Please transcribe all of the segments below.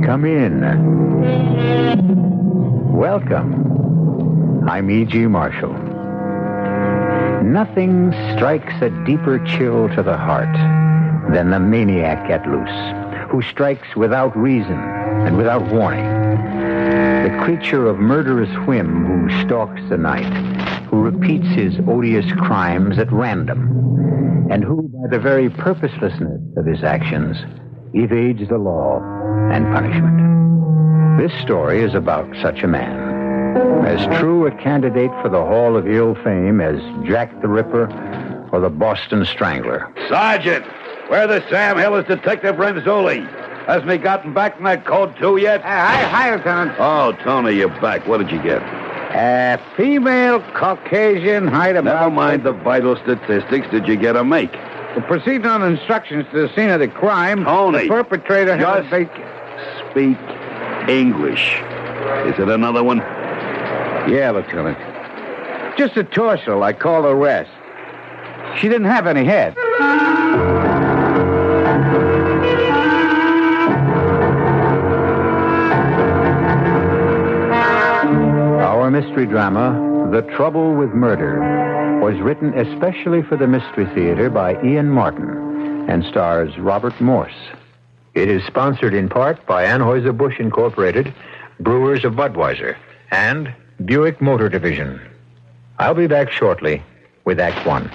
Come in. Welcome. I'm E.G. Marshall. Nothing strikes a deeper chill to the heart than the maniac at loose, who strikes without reason and without warning. The creature of murderous whim who stalks the night, who repeats his odious crimes at random, and who, by the very purposelessness of his actions, evades the law and punishment. This story is about such a man. As true a candidate for the Hall of Ill Fame as Jack the Ripper or the Boston Strangler. Sergeant, where the Sam Hill is Detective Renzulli? Hasn't he gotten back from that code 2 yet? Hi, Lieutenant. Oh, Tony, you're back. What did you get? Female Caucasian, height about... Never mind the vital statistics. Did you get a make? Proceeding on instructions to the scene of the crime, Tony, the perpetrator just speak English. Is it another one? Yeah, Lieutenant. Just a torso, like all the rest. She didn't have any head. Our mystery drama, The Trouble with Murder, was written especially for the Mystery Theater by Ian Martin and stars Robert Morse. It is sponsored in part by Anheuser-Busch Incorporated, Brewers of Budweiser, and Buick Motor Division. I'll be back shortly with Act One.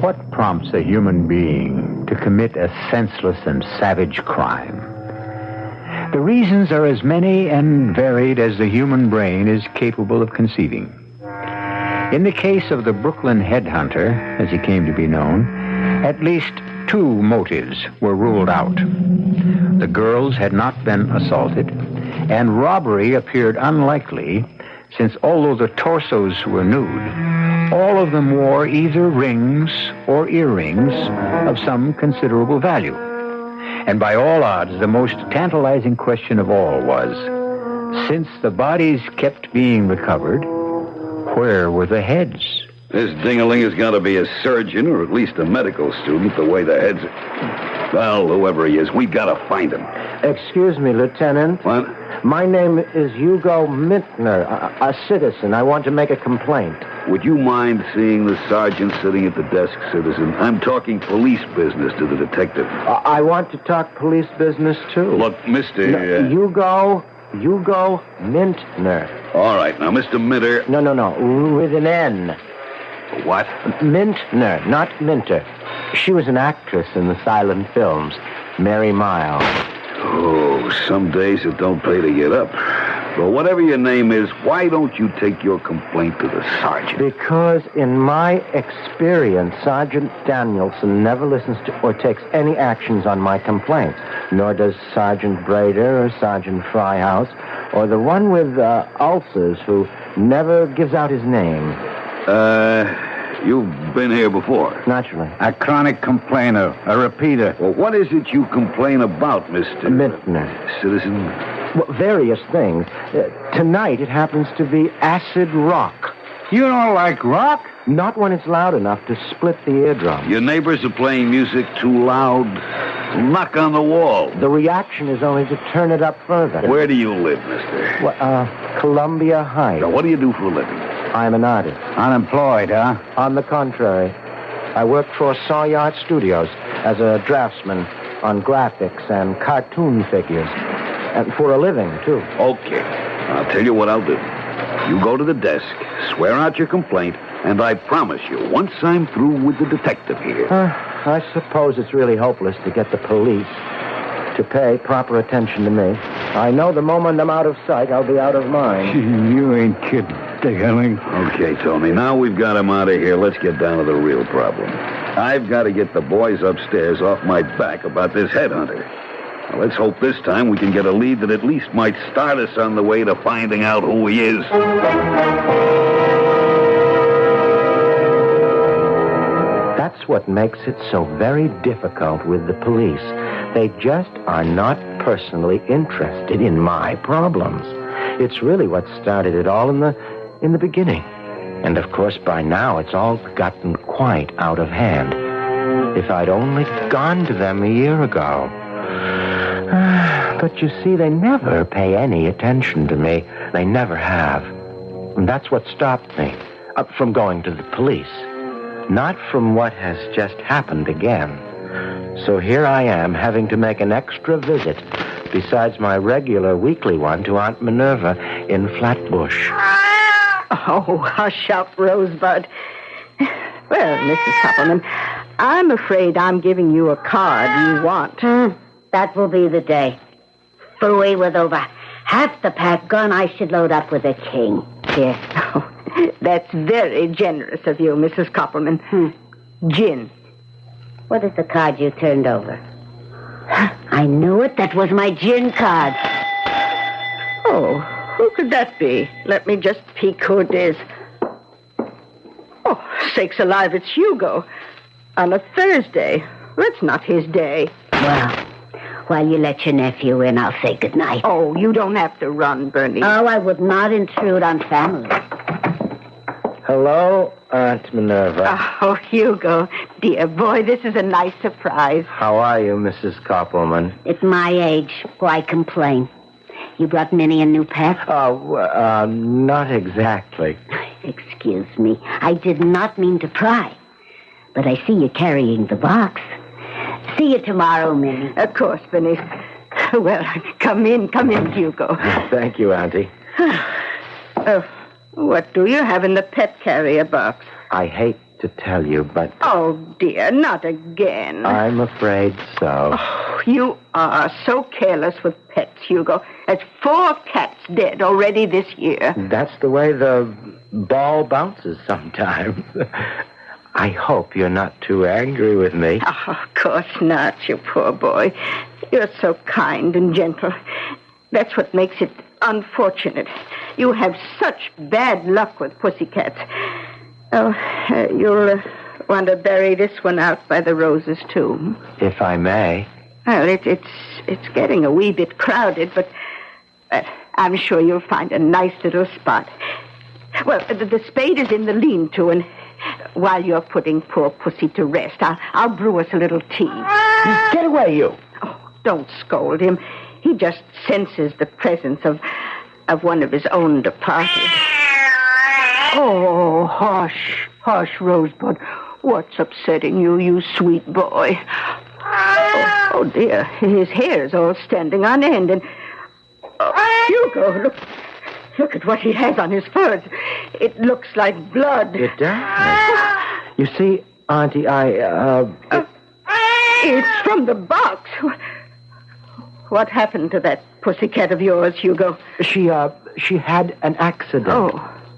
What prompts a human being to commit a senseless and savage crime? The reasons are as many and varied as the human brain is capable of conceiving. In the case of the Brooklyn Headhunter, as he came to be known, at least 2 motives were ruled out. The girls had not been assaulted, and robbery appeared unlikely, since although the torsos were nude, all of them wore either rings or earrings of some considerable value. And by all odds, the most tantalizing question of all was, since the bodies kept being recovered, where were the heads? This dingaling has got to be a surgeon or at least a medical student, the way the heads are. Well, whoever he is, we got to find him. Excuse me, Lieutenant. What? My name is Hugo Mintner, a citizen. I want to make a complaint. Would you mind seeing the sergeant sitting at the desk, citizen? I'm talking police business to the detective. I want to talk police business, too. Look, Mr. Hugo Mintner. All right, now, Mr. Minter. No, with an N. What? Mintner, not Minter. She was an actress in the silent films, Mary Miles. Oh, some days it don't pay to get up. Well, whatever your name is, why don't you take your complaint to the sergeant? Because in my experience, Sergeant Danielson never listens to or takes any actions on my complaints. Nor does Sergeant Brader or Sergeant Fryhouse or the one with ulcers who never gives out his name. You've been here before. Naturally. A chronic complainer, a repeater. Well, what is it you complain about, Mr. Mintner. Citizen? Well, various things. Tonight it happens to be acid rock. You don't like rock? Not when it's loud enough to split the eardrum. Your neighbors are playing music too loud. Knock on the wall. The reaction is only to turn it up further. Where do you live, mister? Well, Columbia Heights. Now, what do you do for a living? I'm an artist. Unemployed, huh? On the contrary, I work for Sawyard Studios as a draftsman on graphics and cartoon figures. And for a living, too. Okay. I'll tell you what I'll do. You go to the desk, swear out your complaint, and I promise you, once I'm through with the detective here... I suppose it's really hopeless to get the police to pay proper attention to me. I know the moment I'm out of sight, I'll be out of mind. You ain't kidding, Diggling. Okay, Tony, now we've got him out of here. Let's get down to the real problem. I've got to get the boys upstairs off my back about this headhunter. Now, let's hope this time we can get a lead that at least might start us on the way to finding out who he is. That's what makes it so very difficult with the police. They just are not personally interested in my problems. It's really what started it all in in the beginning. And of course, by now, it's all gotten quite out of hand. If I'd only gone to them a year ago. But you see, they never pay any attention to me. They never have. And that's what stopped me from going to the police. Not from what has just happened again. So here I am, having to make an extra visit, besides my regular weekly one, to Aunt Minerva in Flatbush. Oh, hush up, Rosebud. Well, Mrs. Koppelman, I'm afraid I'm giving you a card you want. That will be the day. Fooey, with over half the pack gone, I should load up with a king. Here. Oh, that's very generous of you, Mrs. Koppelman. Gin. What is the card you turned over? I knew it. That was my gin card. Oh, who could that be? Let me just peek who it is. Oh, sakes alive, it's Hugo. On a Thursday. That's not his day. Well, while you let your nephew in, I'll say goodnight. Oh, you don't have to run, Bernie. Oh, I would not intrude on family. Hello, Aunt Minerva. Oh, Hugo. Dear boy, this is a nice surprise. How are you, Mrs. Koppelman? At my age, why complain? You brought Minnie a new pet? Oh, not exactly. Excuse me. I did not mean to pry. But I see you carrying the box. See you tomorrow, Minnie. Of course, Bernice. Well, come in, Hugo. Thank you, Auntie. What do you have in the pet carrier box? I hate to tell you, but... Oh, dear, not again. I'm afraid so. Oh, you are so careless with pets, Hugo. There's 4 cats dead already this year. That's the way the ball bounces sometimes. I hope you're not too angry with me. Oh, of course not, you poor boy. You're so kind and gentle. That's what makes it unfortunate. You have such bad luck with pussycats. Oh, you'll want to bury this one out by the roses, too. If I may. Well, it's getting a wee bit crowded, but I'm sure you'll find a nice little spot. Well, the spade is in the lean-to, and while you're putting poor Pussy to rest, I'll brew us a little tea. Get away, you. Oh, don't scold him. He just senses the presence of one of his own departed. Oh, hush, Rosebud. What's upsetting you, you sweet boy? Oh, dear, his hair's all standing on end, and... Hugo, look at what he has on his fur. It looks like blood. It does. You see, Auntie, It's from the box. What happened to that pussycat of yours, Hugo? She had an accident.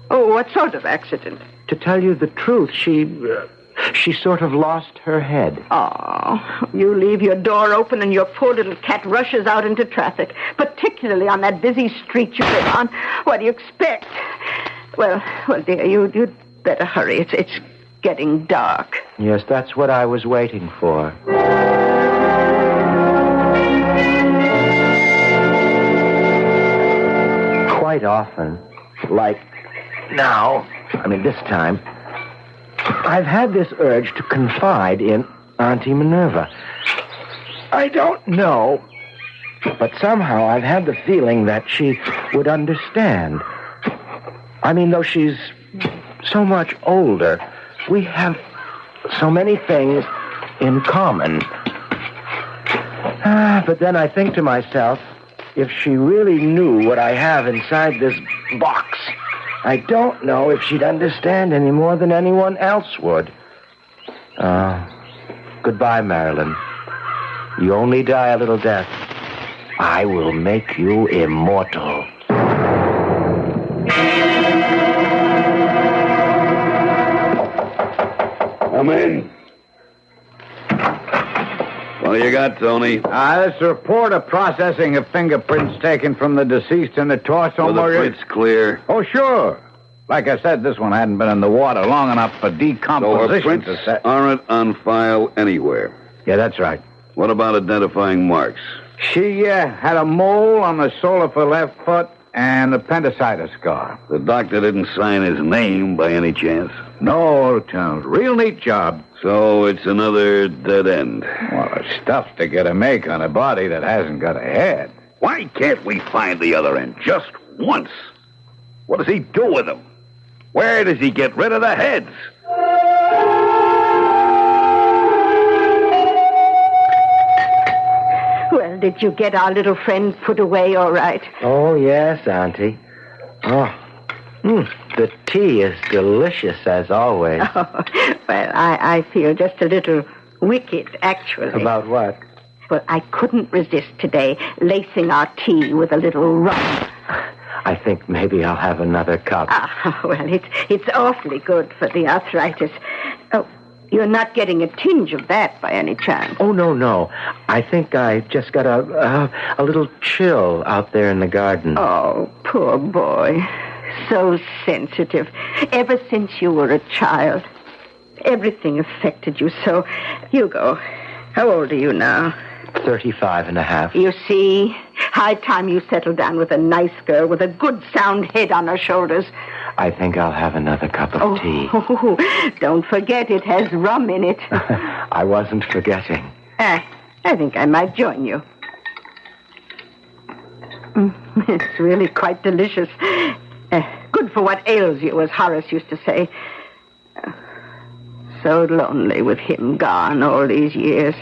Oh, what sort of accident? To tell you the truth, she sort of lost her head. Oh, you leave your door open and your poor little cat rushes out into traffic, particularly on that busy street you live on. What do you expect? Well, dear, you'd better hurry. It's getting dark. Yes, that's what I was waiting for. Quite often, like now, this time, I've had this urge to confide in Auntie Minerva. I don't know, but somehow I've had the feeling that she would understand. Though she's so much older, we have so many things in common. But then I think to myself, if she really knew what I have inside this box, I don't know if she'd understand any more than anyone else would. Goodbye, Marilyn. You only die a little death. I will make you immortal. Come in. What do you got, Tony? This report of processing of fingerprints taken from the deceased in the torso. Were the prints clear? Oh, sure. Like I said, this one hadn't been in the water long enough for So decomposition her prints to set. aren't on file anywhere. Yeah, that's right. What about identifying marks? She had a mole on the sole of her left foot and appendicitis scar. The doctor didn't sign his name by any chance. No, Lieutenant. Real neat job. So it's another dead end. Well, it's tough to get a make on a body that hasn't got a head. Why can't we find the other end just once? What does he do with them? Where does he get rid of the heads? Well, did you get our little friend put away all right? Oh, yes, Auntie. Oh, the tea is delicious as always. Oh, well, I feel just a little wicked, actually. About what? Well, I couldn't resist today lacing our tea with a little rum. I think maybe I'll have another cup. Well, it's awfully good for the arthritis. Oh, you're not getting a tinge of that by any chance. Oh, no. I think I just got a little chill out there in the garden. Oh, poor boy. So sensitive. Ever since you were a child, everything affected you so. Hugo, how old are you now? 35 and a half. You see, high time you settled down with a nice girl with a good sound head on her shoulders. I think I'll have another cup of tea. Oh, don't forget it has rum in it. I wasn't forgetting. I think I might join you. It's really quite delicious. Good for what ails you, as Horace used to say. So lonely with him gone all these years.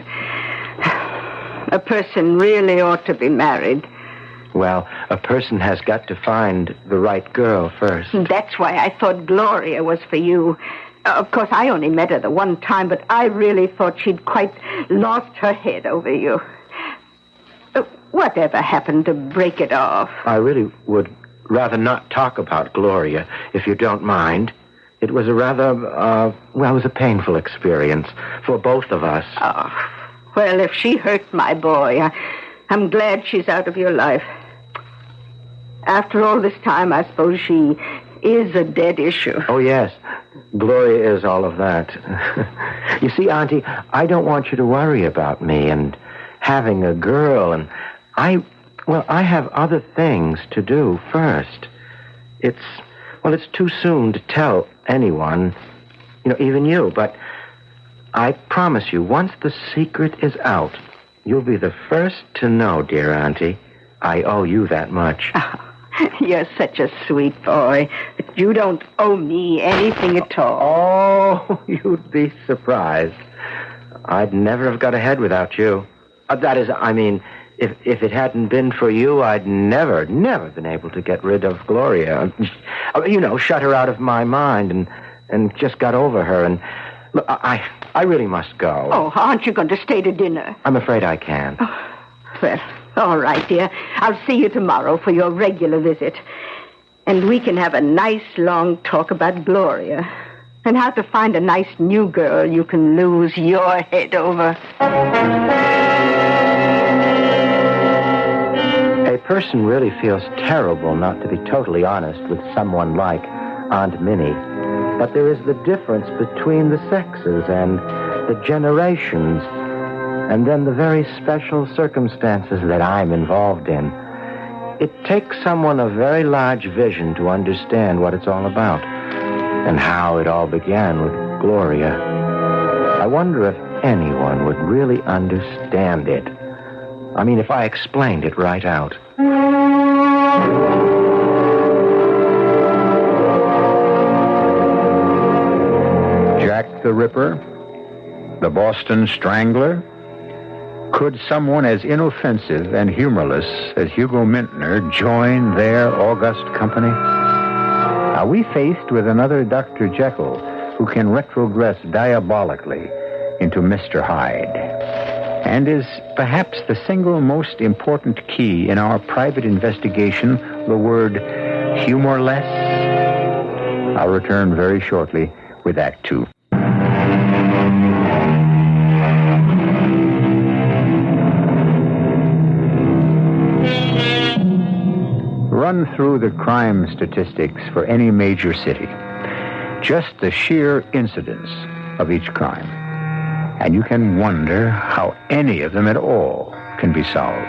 A person really ought to be married. Well, a person has got to find the right girl first. That's why I thought Gloria was for you. Of course, I only met her the one time, but I really thought she'd quite lost her head over you. Whatever happened to break it off? I really would rather not talk about Gloria, if you don't mind. It was a rather, it was a painful experience for both of us. Oh, well, if she hurt my boy, I'm glad she's out of your life. After all this time, I suppose she is a dead issue. Oh, yes. Gloria is all of that. You see, Auntie, I don't want you to worry about me and having a girl, and I have other things to do first. It's too soon to tell anyone, even you, but I promise you, once the secret is out, you'll be the first to know, dear Auntie. I owe you that much. Oh, you're such a sweet boy. You don't owe me anything at all. Oh, you'd be surprised. I'd never have got ahead without you. That is, if it hadn't been for you, I'd never been able to get rid of Gloria. Shut her out of my mind and just got over her. And look, I really must go. Oh, aren't you going to stay to dinner? I'm afraid I can't. Oh, well, all right, dear. I'll see you tomorrow for your regular visit. And we can have a nice long talk about Gloria and how to find a nice new girl you can lose your head over. A person really feels terrible not to be totally honest with someone like Aunt Minnie. But there is the difference between the sexes and the generations, and then the very special circumstances that I'm involved in. It takes someone of very large vision to understand what it's all about, and how it all began with Gloria. I wonder if anyone would really understand it. If I explained it right out. Jack the Ripper? The Boston Strangler? Could someone as inoffensive and humorless as Hugo Mintner join their august company? Are we faced with another Dr. Jekyll who can retrogress diabolically into Mr. Hyde? And is perhaps the single most important key in our private investigation the word humorless? I'll return very shortly with Act Two. Run through the crime statistics for any major city. Just the sheer incidence of each crime. And you can wonder how any of them at all can be solved.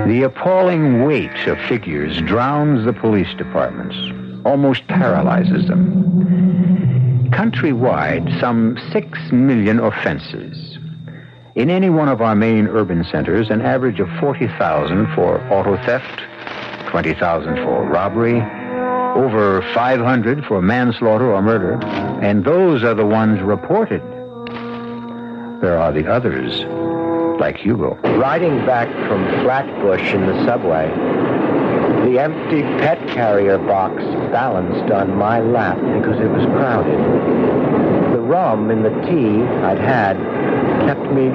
The appalling weight of figures drowns the police departments, almost paralyzes them. Countrywide, some 6 million offenses. In any one of our main urban centers, an average of 40,000 for auto theft, 20,000 for robbery, over 500 for manslaughter or murder, and those are the ones reported. There are the others, like Hugo. Riding back from Flatbush in the subway, the empty pet carrier box balanced on my lap because it was crowded. The rum in the tea I'd had kept me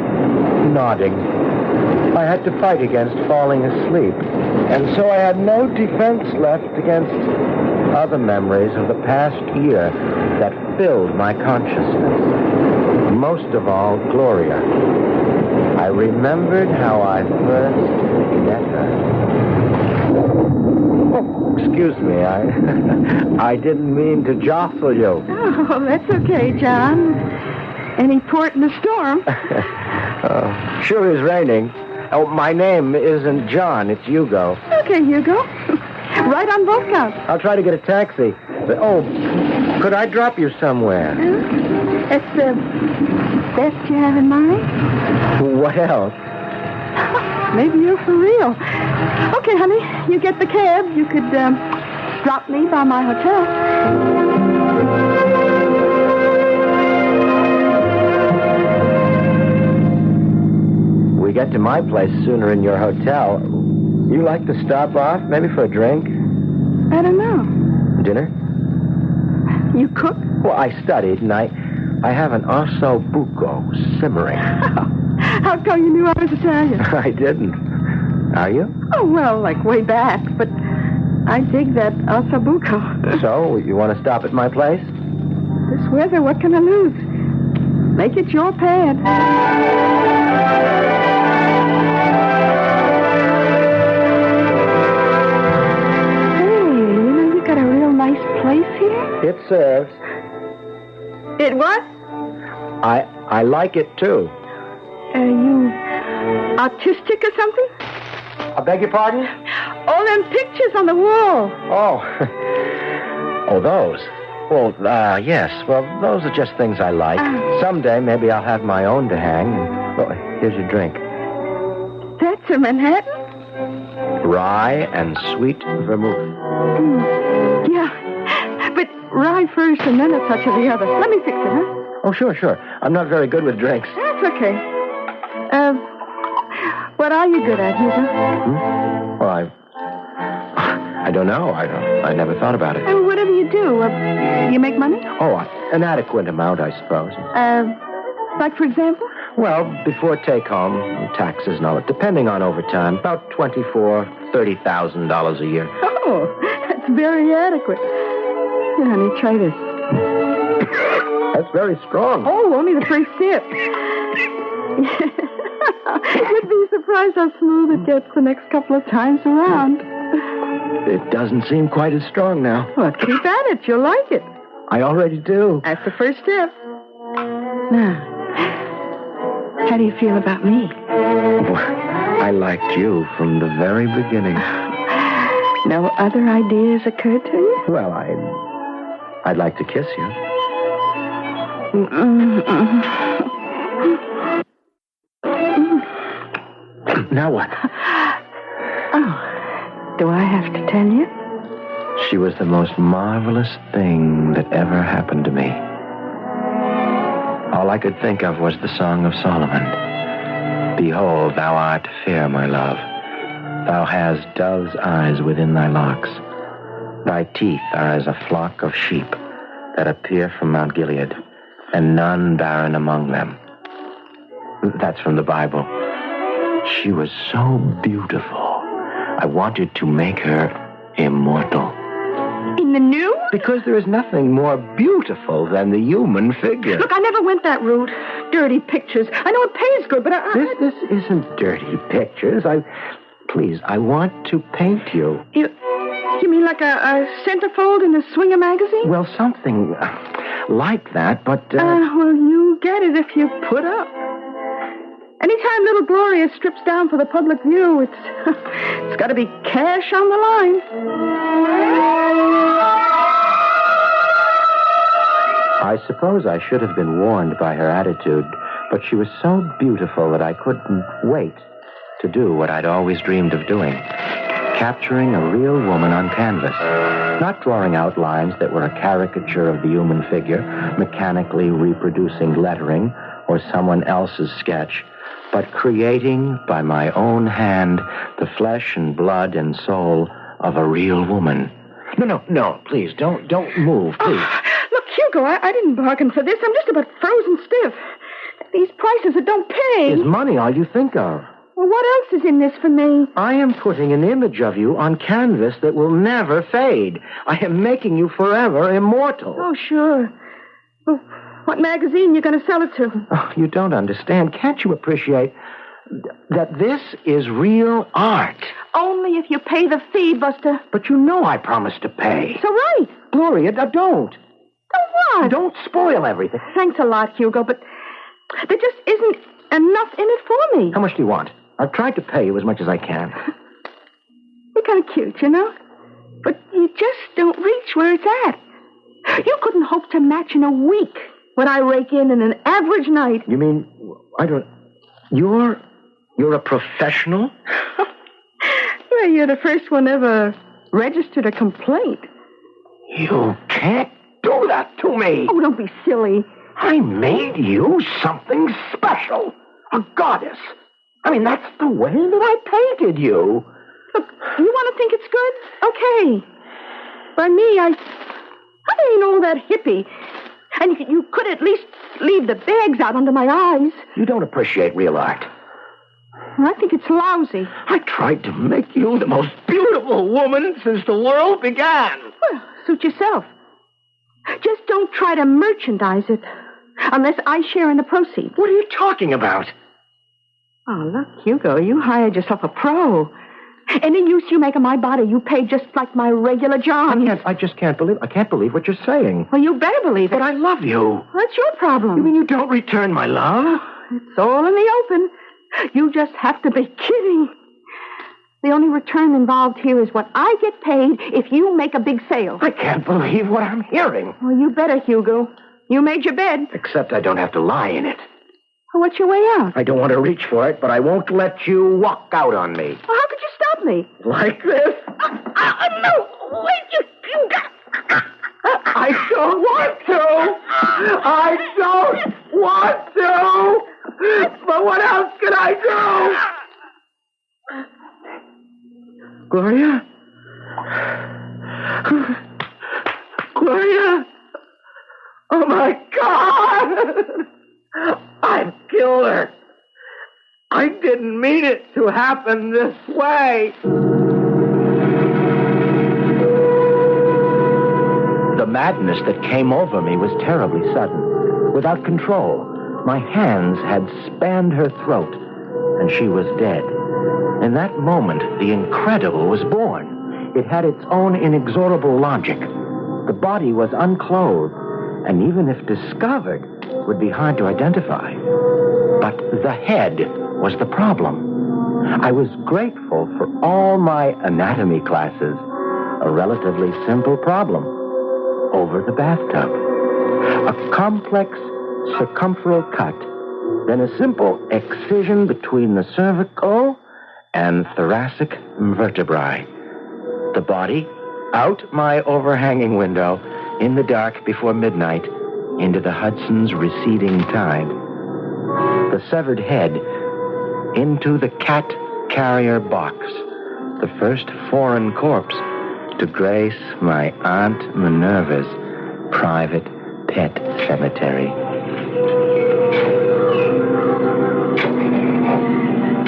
nodding. I had to fight against falling asleep, and so I had no defense left against other memories of the past year that filled my consciousness. Most of all, Gloria. I remembered how I first met her. Oh, excuse me, I didn't mean to jostle you. Oh, that's okay, John. Any port in the storm? Sure is raining. Oh, my name isn't John, it's Hugo. Okay, Hugo. Right on both counts. I'll try to get a taxi. But, could I drop you somewhere? That's the best you have in mind? What else? Maybe you're for real. Okay, honey, you get the cab. You could drop me by my hotel. We get to my place sooner in your hotel. You like to stop off, maybe for a drink? I don't know. Dinner? You cook? Well, I studied, and I have an osso buco simmering. How come you knew I was Italian? I didn't. Are you? Oh, well, like way back, but I dig that osso buco. So, you want to stop at my place? This weather, what can I lose? Make it your pad. Place here? It serves. It what? I like it, too. You autistic or something? I beg your pardon? All them pictures on the wall. Oh, those. Well, yes. Well, those are just things I like. Someday, maybe I'll have my own to hang. Well, here's your drink. That's a Manhattan? Rye and sweet vermouth. Yeah. But rye first and then a touch of the other. Let me fix it, huh? Oh, sure. I'm not very good with drinks. That's okay. What are you good at, Hugo? Well, I don't know. I never thought about it. Whatever you do, you make money? Oh, an adequate amount, I suppose. Like, for example? Well, before take-home, taxes and all that, depending on overtime, about $24,000, $30,000 a year. Oh, that's very adequate. Here, honey, try this. That's very strong. Oh, only the first sip. You'd be surprised how smooth it gets the next couple of times around. It doesn't seem quite as strong now. Well, keep at it. You'll like it. I already do. That's the first step. Now, how do you feel about me? I liked you from the very beginning. No other ideas occurred to you? Well, I'd like to kiss you. Now what? Oh, do I have to tell you? She was the most marvelous thing that ever happened to me. All I could think of was the Song of Solomon. Behold, thou art fair, my love. Thou hast dove's eyes within thy locks. Thy teeth are as a flock of sheep that appear from Mount Gilead, and none barren among them. That's from the Bible. She was so beautiful. I wanted to make her immortal. In the new? Because there is nothing more beautiful than the human figure. Look, I never went that route. Dirty pictures. I know it pays good, but This isn't dirty pictures. Please, I want to paint you. You mean like a centerfold in a Swinger magazine? Well, something like that, but... well, you get it if you put up. Anytime little Gloria strips down for the public view, it's got to be cash on the line. I suppose I should have been warned by her attitude, but she was so beautiful that I couldn't wait to do what I'd always dreamed of doing. Capturing a real woman on canvas. Not drawing outlines that were a caricature of the human figure, mechanically reproducing lettering or someone else's sketch, but creating by my own hand the flesh and blood and soul of a real woman. No, please, don't move, please. Look, Hugo, I didn't bargain for this. I'm just about frozen stiff. These prices that don't pay. Is money all you think of? Well, what else is in this for me? I am putting an image of you on canvas that will never fade. I am making you forever immortal. Oh, sure. Well, what magazine you going to sell it to? Oh, you don't understand. Can't you appreciate that this is real art? Only if you pay the fee, Buster. But you know I promised to pay. So right. Gloria, don't. So what? Don't spoil everything. Thanks a lot, Hugo, but there just isn't enough in it for me. How much do you want? I've tried to pay you as much as I can. You're kind of cute, you know? But you just don't reach where it's at. You couldn't hope to match in a week what I rake in an average night. You mean, you're a professional? Well, you're the first one ever registered a complaint. You can't do that to me. Oh, don't be silly. I made you something special. A goddess. I mean, that's the way that I painted you. Look, you want to think it's good? Okay. By me, I ain't all that hippie. And you could at least leave the bags out under my eyes. You don't appreciate real art. I think it's lousy. I tried to make you the most beautiful woman since the world began. Well, suit yourself. Just don't try to merchandise it unless I share in the proceeds. What are you talking about? Oh, look, Hugo, you hired yourself a pro. Any use you make of my body, you pay just like my regular job. I can't believe what you're saying. Well, you better believe it. But I love you. That's your problem. You mean you don't return my love? It's all in the open. You just have to be kidding. The only return involved here is what I get paid if you make a big sale. I can't believe what I'm hearing. Well, you better, Hugo. You made your bed. Except I don't have to lie in it. Well, what's your way out? I don't want to reach for it, but I won't let you walk out on me. Well, how could you stop me? Like this? No, wait, you got... I don't want to. I don't want to. But what else can I do? Gloria? Gloria? Oh, my God! I've killed her. I didn't mean it to happen this way. The madness that came over me was terribly sudden, without control. My hands had spanned her throat, and she was dead. In that moment, the incredible was born. It had its own inexorable logic. The body was unclothed, and even if discovered, would be hard to identify. But the head was the problem. I was grateful for all my anatomy classes. A relatively simple problem. Over the bathtub. A complex circumferential cut, then a simple excision between the cervical and thoracic vertebrae. The body, out my overhanging window, in the dark before midnight, into the Hudson's receding tide. The severed head into the cat carrier box, the first foreign corpse to grace my Aunt Minerva's private pet cemetery.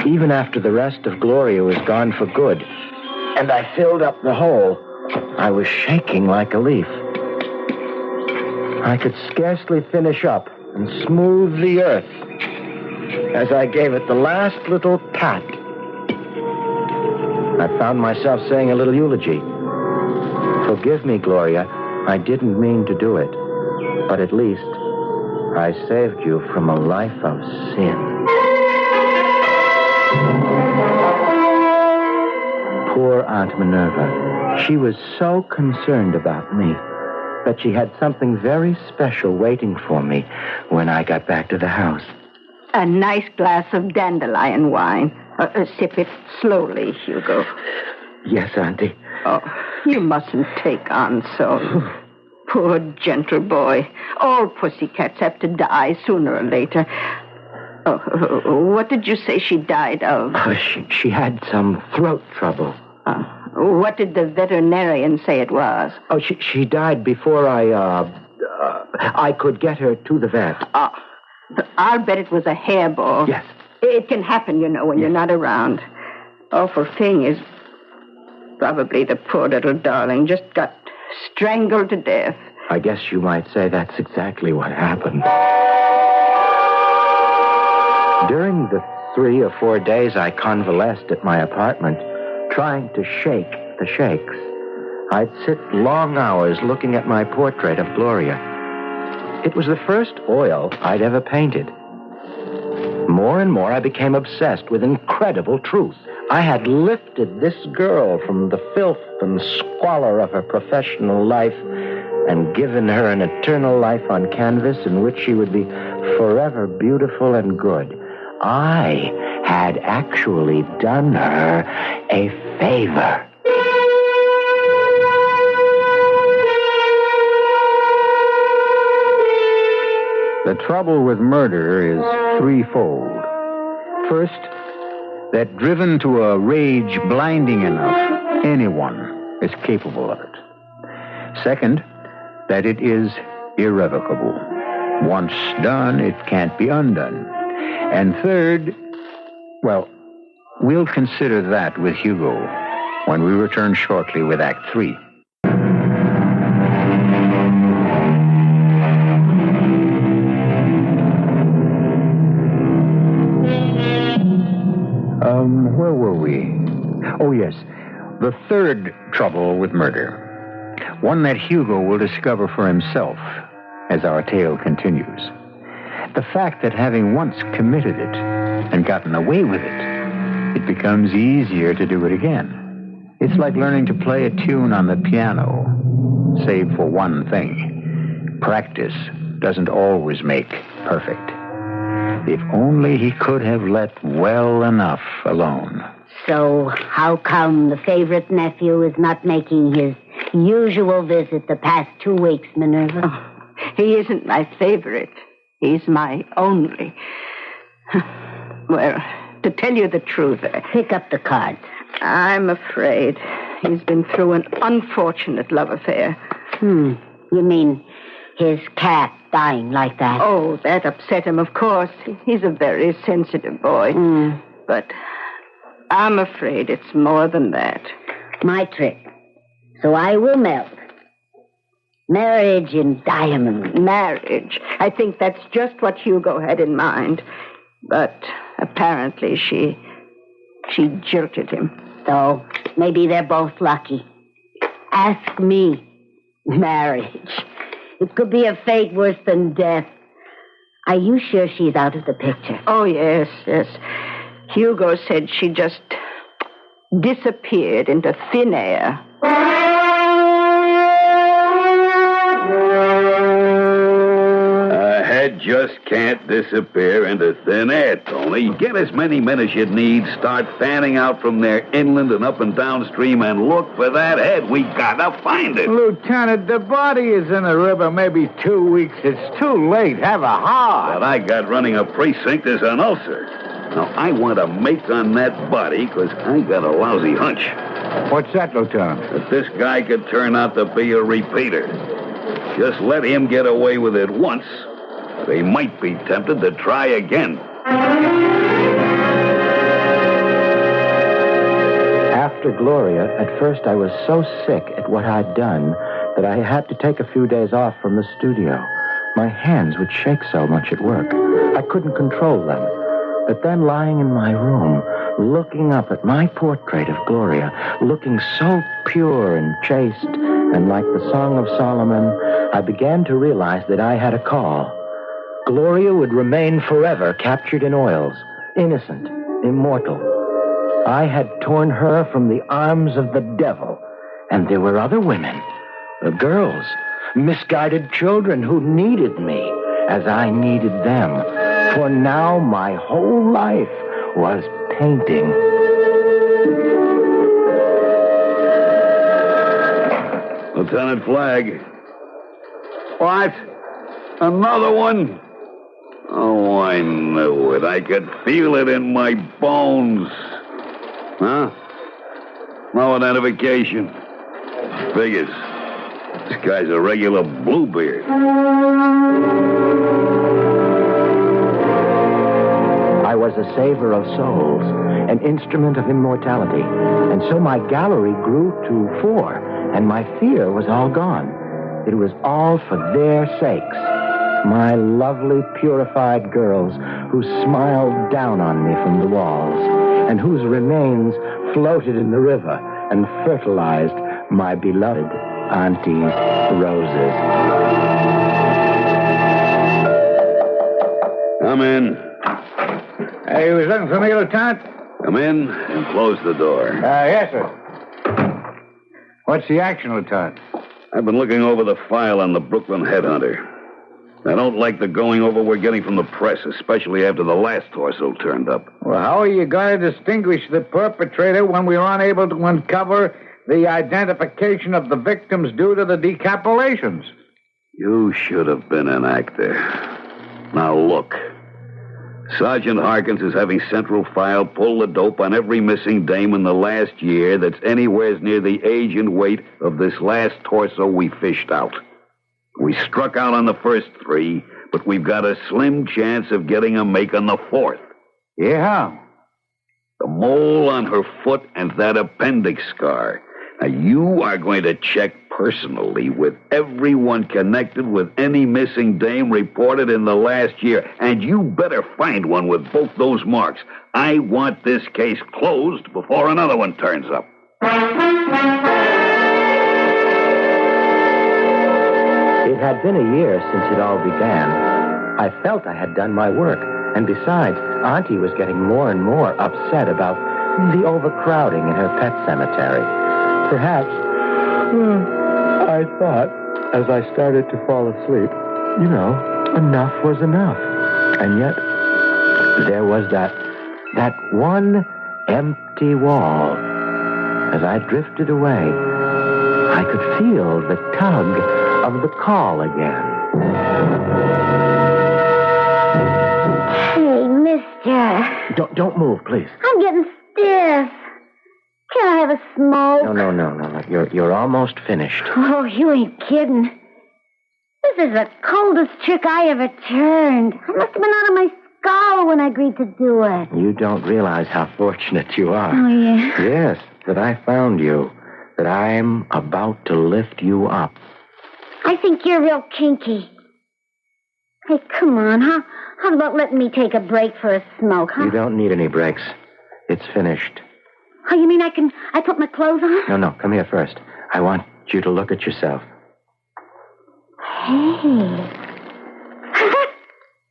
Even after the rest of Gloria was gone for good, and I filled up the hole, I was shaking like a leaf. I could scarcely finish up and smooth the earth as I gave it the last little pat. I found myself saying a little eulogy. Forgive me, Gloria. I didn't mean to do it. But at least I saved you from a life of sin. Poor Aunt Minerva. She was so concerned about me that she had something very special waiting for me when I got back to the house. A nice glass of dandelion wine. Sip it slowly, Hugo. Yes, Auntie. Oh, you mustn't take on so. Poor gentle boy. All pussycats have to die sooner or later. Oh, what did you say she died of? She had some throat trouble. What did the veterinarian say it was? Oh, she died before I could get her to the vet. I'll bet it was a hairball. Yes. It can happen, when you're not around. Awful thing is, probably the poor little darling just got strangled to death. I guess you might say that's exactly what happened. During the 3 or 4 days I convalesced at my apartment, trying to shake the shakes, I'd sit long hours looking at my portrait of Gloria. It was the first oil I'd ever painted. More and more I became obsessed with incredible truth. I had lifted this girl from the filth and squalor of her professional life and given her an eternal life on canvas in which she would be forever beautiful and good. I had actually done her a favor. The trouble with murder is threefold. First, that driven to a rage blinding enough, anyone is capable of it. Second, that it is irrevocable. Once done, it can't be undone. And third, well, we'll consider that with Hugo when we return shortly with Act 3. Where were we? Oh, yes. The third trouble with murder. One that Hugo will discover for himself as our tale continues. The fact that having once committed it and gotten away with it, it becomes easier to do it again. It's like learning to play a tune on the piano, save for one thing. Practice doesn't always make perfect. If only he could have let well enough alone. So, how come the favorite nephew is not making his usual visit the past 2 weeks, Minerva? Oh, he isn't my favorite. He's my only. Well, to tell you the truth... Pick up the cards. I'm afraid he's been through an unfortunate love affair. You mean his cat dying like that? Oh, that upset him, of course. He's a very sensitive boy. But I'm afraid it's more than that. My trick. So I will melt. Marriage in diamonds. Marriage. I think that's just what Hugo had in mind. But apparently she jilted him. So maybe they're both lucky. Ask me. Marriage. It could be a fate worse than death. Are you sure she's out of the picture? Oh, yes. Hugo said she just disappeared into thin air. A head just can't disappear into thin air, Tony. Get as many men as you need, start fanning out from there inland and up and downstream, and look for that head. We gotta find it. Lieutenant, the body is in the river maybe 2 weeks. It's too late. Have a heart. What I got running a precinct is an ulcer. Now, I want to make on that body because I got a lousy hunch. What's that, Lieutenant? That this guy could turn out to be a repeater. Just let him get away with it once. They might be tempted to try again. After Gloria, at first I was so sick at what I'd done that I had to take a few days off from the studio. My hands would shake so much at work. I couldn't control them. But then lying in my room, looking up at my portrait of Gloria, looking so pure and chaste and like the Song of Solomon, I began to realize that I had a call. Gloria would remain forever captured in oils, innocent, immortal. I had torn her from the arms of the devil, and there were other women, girls, misguided children who needed me as I needed them. For now my whole life was painting. Lieutenant Flagg. What? Another one? Oh, I knew it. I could feel it in my bones. Huh? No identification. Figures. This guy's a regular Bluebeard. I was a saver of souls, an instrument of immortality, and so my gallery grew to 4, and my fear was all gone. It was all for their sakes. My lovely, purified girls who smiled down on me from the walls, and whose remains floated in the river and fertilized my beloved Auntie's roses. Come in. Hey, you was looking for me, Lieutenant? Come in and close the door. Yes, sir. What's the action, Lieutenant? I've been looking over the file on the Brooklyn Headhunter. I don't like the going over we're getting from the press, especially after the last torso turned up. Well, how are you going to distinguish the perpetrator when we are unable to uncover the identification of the victims due to the decapitations? You should have been an actor. Now, look. Sergeant Harkins is having Central File pull the dope on every missing dame in the last year that's anywhere near the age and weight of this last torso we fished out. We struck out on the first 3, but we've got a slim chance of getting a make on the 4th. Yeah. The mole on her foot and that appendix scar. Now, you are going to check personally with everyone connected with any missing dame reported in the last year, and you better find one with both those marks. I want this case closed before another one turns up. It had been a year since it all began. I felt I had done my work, and besides, Auntie was getting more and more upset about the overcrowding in her pet cemetery. Perhaps, I thought, as I started to fall asleep, enough was enough. And yet, there was that one empty wall. As I drifted away, I could feel the tug of the call again. Hey, mister. Don't move, please. I'm getting stiff. Can I have a smoke? No. You're almost finished. Oh, you ain't kidding. This is the coldest trick I ever turned. I must have been out of my skull when I agreed to do it. You don't realize how fortunate you are. Oh, yeah? Yes, that I found you. That I'm about to lift you up. I think you're real kinky. Hey, come on, huh? How about letting me take a break for a smoke, huh? You don't need any breaks. It's finished. Oh, you mean I put my clothes on? No, come here first. I want you to look at yourself. Hey.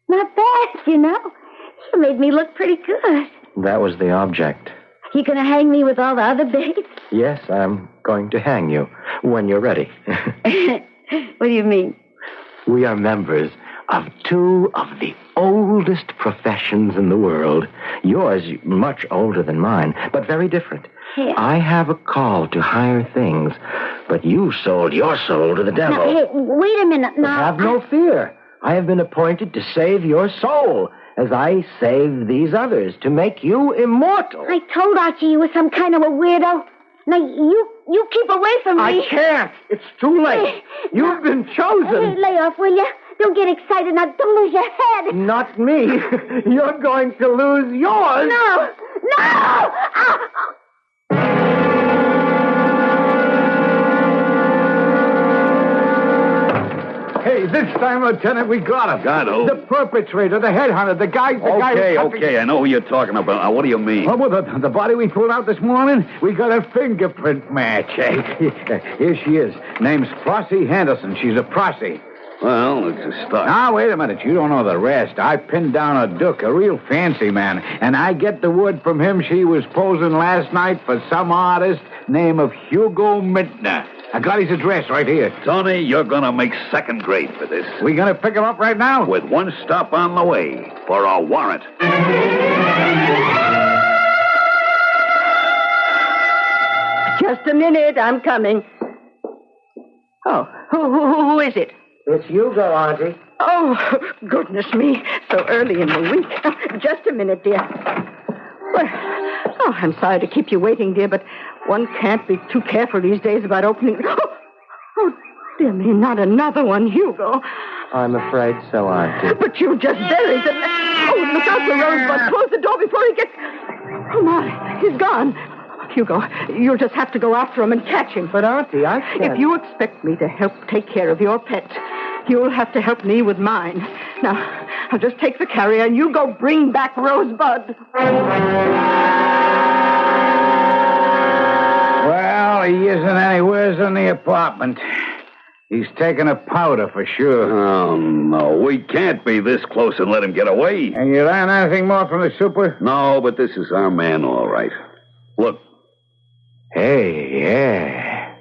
Not bad, you know. You made me look pretty good. That was the object. You gonna hang me with all the other babes? Yes, I'm going to hang you when you're ready. What do you mean? We are members of 2 of the oldest professions in the world. Yours much older than mine, but very different. Yeah. I have a call to higher things, but you sold your soul to the devil. Now, hey, wait a minute. But Now, have no fear. I have been appointed to save your soul, as I saved these others, to make you immortal. I told Archie you were some kind of a weirdo. Now, you keep away from me. I can't. It's too late. Hey, You've been chosen. Hey, lay off, will you? Don't get excited. Now, don't lose your head. Not me. You're going to lose yours. No! Ah! Hey, this time, Lieutenant, we got him. Got who? The perpetrator, the headhunter, the guy... Okay, I know who you're talking about. Now, what do you mean? Oh, well, the body we pulled out this morning, we got a fingerprint match. Here she is. Name's Flossie Henderson. She's a prossy. Well, it's a start. Now, wait a minute. You don't know the rest. I pinned down a Duke, a real fancy man, and I get the word from him she was posing last night for some artist named of Hugo Mintner. I got his address right here. Tony, you're going to make second grade for this. We going to pick him up right now? With one stop on the way for a warrant. Just a minute. I'm coming. Oh, who is it? It's Hugo, Auntie. Oh, goodness me. So early in the week. Just a minute, dear. Well, I'm sorry to keep you waiting, dear, but one can't be too careful these days about opening... Oh, dear me, not another one, Hugo. I'm afraid so, Auntie. But you just buried the... Oh, look out for Rosebud. Close the door before he gets... Oh, my, he's gone. Hugo, you'll just have to go after him and catch him. But, Auntie, I can't... If you expect me to help take care of your pet, you'll have to help me with mine. Now, I'll just take the carrier and you go bring back Rosebud. Well, he isn't anywheres in the apartment. He's taking a powder for sure. Oh, no. We can't be this close and let him get away. And you learn anything more from the super? No, but this is our man, all right. Look. Hey, yeah.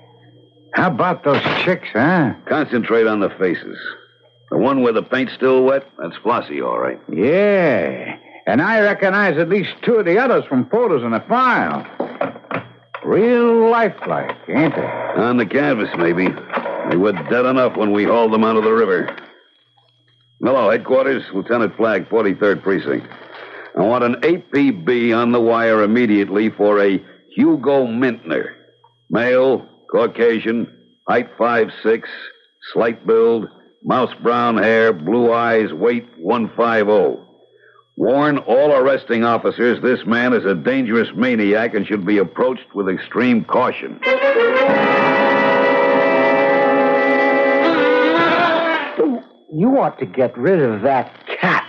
How about those chicks, huh? Concentrate on the faces. The one where the paint's still wet, that's Flossie, all right. Yeah. And I recognize at least two of the others from photos in the file. Real lifelike, ain't they? On the canvas, maybe. They were dead enough when we hauled them out of the river. Hello, headquarters, Lieutenant Flagg, 43rd Precinct. I want an APB on the wire immediately for a Hugo Mintner. Male, Caucasian, height 5'6", slight build, mouse brown hair, blue eyes, weight 150. Warn all arresting officers this man is a dangerous maniac and should be approached with extreme caution. You ought to get rid of that cat.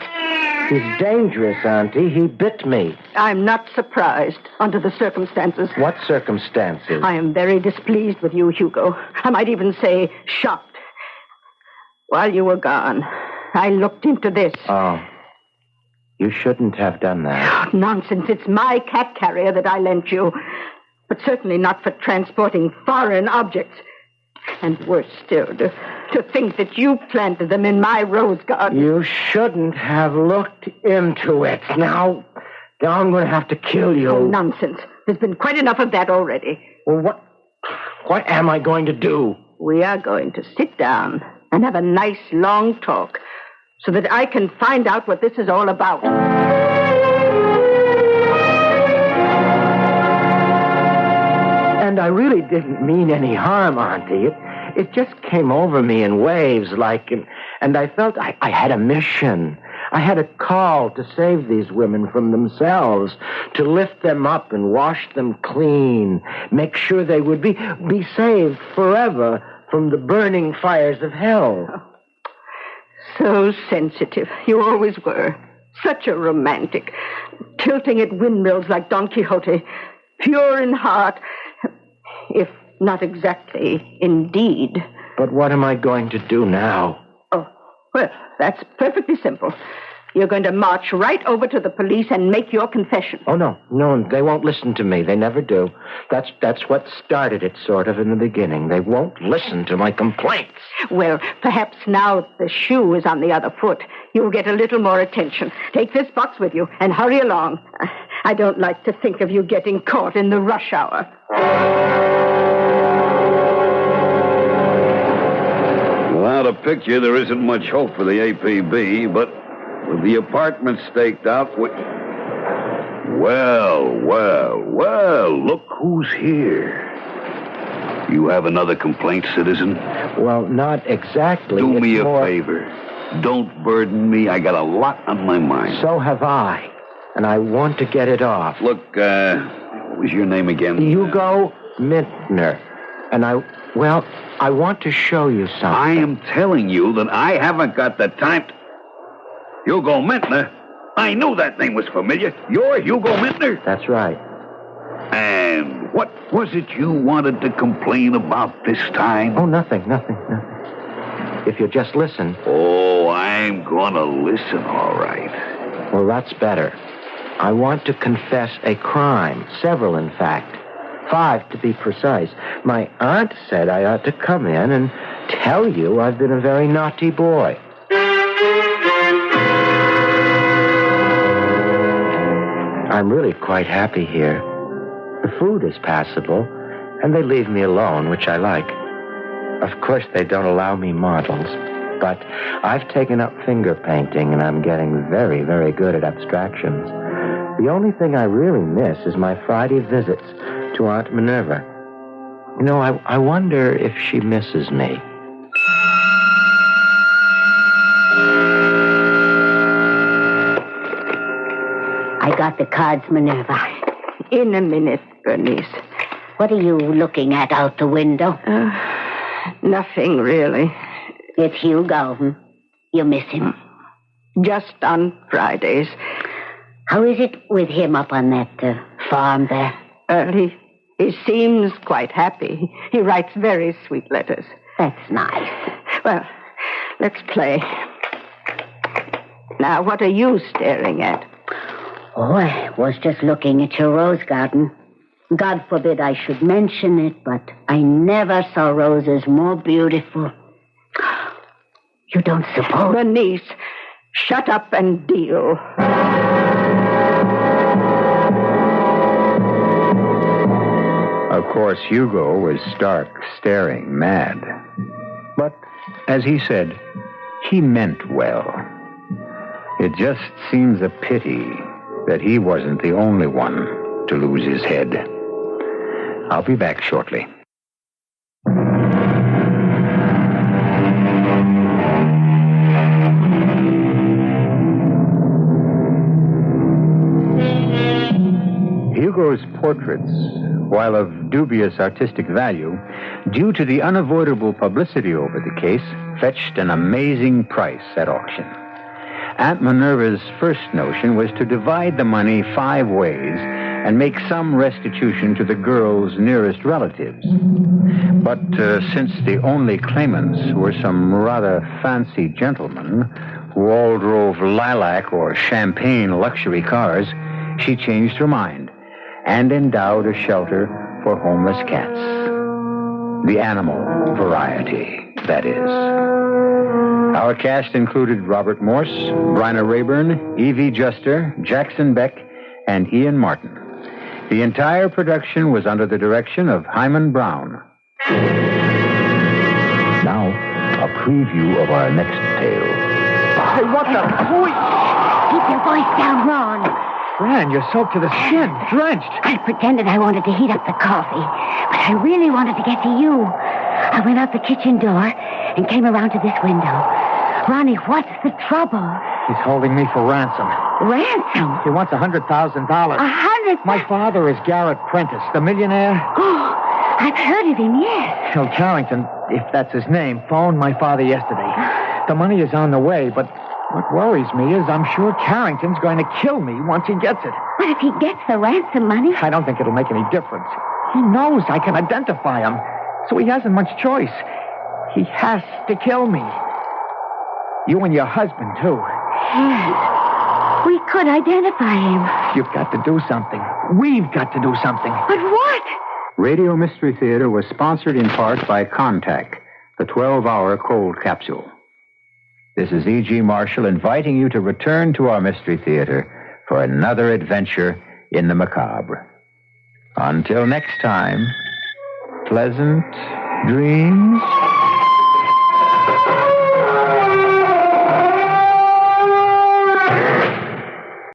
He's dangerous, Auntie. He bit me. I'm not surprised under the circumstances. What circumstances? I am very displeased with you, Hugo. I might even say shocked. While you were gone, I looked into this. Oh. You shouldn't have done that. Oh, nonsense. It's my cat carrier that I lent you. But certainly not for transporting foreign objects. And worse still, to think that you planted them in my rose garden. You shouldn't have looked into it. Now I'm going to have to kill you. Oh, nonsense. There's been quite enough of that already. Well, what am I going to do? We are going to sit down and have a nice long talk so that I can find out what this is all about. And I really didn't mean any harm, Auntie. It just came over me in waves, and I felt I had a mission. I had a call to save these women from themselves, to lift them up and wash them clean, make sure they would be saved forever from the burning fires of hell. So sensitive. You always were. Such a romantic. Tilting at windmills like Don Quixote. Pure in heart. If not exactly, indeed. But what am I going to do now? Oh, well, that's perfectly simple. You're going to march right over to the police and make your confession. Oh, no, they won't listen to me. They never do. That's what started it, sort of, in the beginning. They won't listen to my complaints. Well, perhaps now the shoe is on the other foot, you'll get a little more attention. Take this box with you and hurry along. I don't like to think of you getting caught in the rush hour. Without a picture, there isn't much hope for the APB, but with the apartment staked out, Well, look who's here. You have another complaint, citizen? Well, not exactly. Do me a more... favor. Don't burden me. I got a lot on my mind. So have I, and I want to get it off. Look, what was your name again? Hugo Mintner. And I want to show you something. I am telling you that I haven't got the time to... Hugo Mintner? I knew that name was familiar. You're Hugo Mintner? That's right. And what was it you wanted to complain about this time? Oh, nothing. if you'll just listen. Oh, I'm gonna listen, all right. Well, that's better. I want to confess a crime. Several, in fact. 5, to be precise. My aunt said I ought to come in and tell you I've been a very naughty boy. I'm really quite happy here. The food is passable, and they leave me alone, which I like. Of course, they don't allow me models, but I've taken up finger painting, and I'm getting very, very good at abstractions. The only thing I really miss is my Friday visits to Aunt Minerva. You know, I wonder if she misses me. I got the cards, Minerva. In a minute, Bernice. What are you looking at out the window? Nothing, really. It's Hugo. You miss him? Just on Fridays. How is it with him up on that farm there? He seems quite happy. He writes very sweet letters. That's nice. Well, let's play. Now, what are you staring at? Oh, I was just looking at your rose garden. God forbid I should mention it, but I never saw roses more beautiful. You don't suppose... Bernice, shut up and deal. Of course, Hugo was stark, staring, mad. But, as he said, he meant well. It just seems a pity that he wasn't the only one to lose his head. I'll be back shortly. Hugo's portraits, while of dubious artistic value, due to the unavoidable publicity over the case, fetched an amazing price at auction. Aunt Minerva's first notion was to divide the money 5 ways and make some restitution to the girl's nearest relatives. But since the only claimants were some rather fancy gentlemen who all drove lilac or champagne luxury cars, she changed her mind and endowed a shelter for homeless cats. The animal variety, that is. Our cast included Robert Morse, Bryna Rayburn, Evie Juster, Jackson Beck, and Ian Martin. The entire production was under the direction of Hyman Brown. Now, a preview of our next tale. Hey, what the... Keep your voice down, Ron. Fran, you're soaked to the skin, drenched. I pretended I wanted to heat up the coffee, but I really wanted to get to you. I went out the kitchen door and came around to this window. Ronnie, what's the trouble? He's holding me for ransom. Ransom? He wants $100,000. $100,000? My father is Garrett Prentice, the millionaire. Oh, I've heard of him, yes. Phil Carrington, if that's his name, phoned my father yesterday. The money is on the way, but what worries me is I'm sure Carrington's going to kill me once he gets it. But if he gets the ransom money... I don't think it'll make any difference. He knows I can identify him, so he hasn't much choice. He has to kill me. You and your husband, too. Yes. We could identify him. You've got to do something. We've got to do something. But what? Radio Mystery Theater was sponsored in part by Contact, the 12-hour cold capsule. This is E.G. Marshall inviting you to return to our Mystery Theater for another adventure in the macabre. Until next time, pleasant dreams.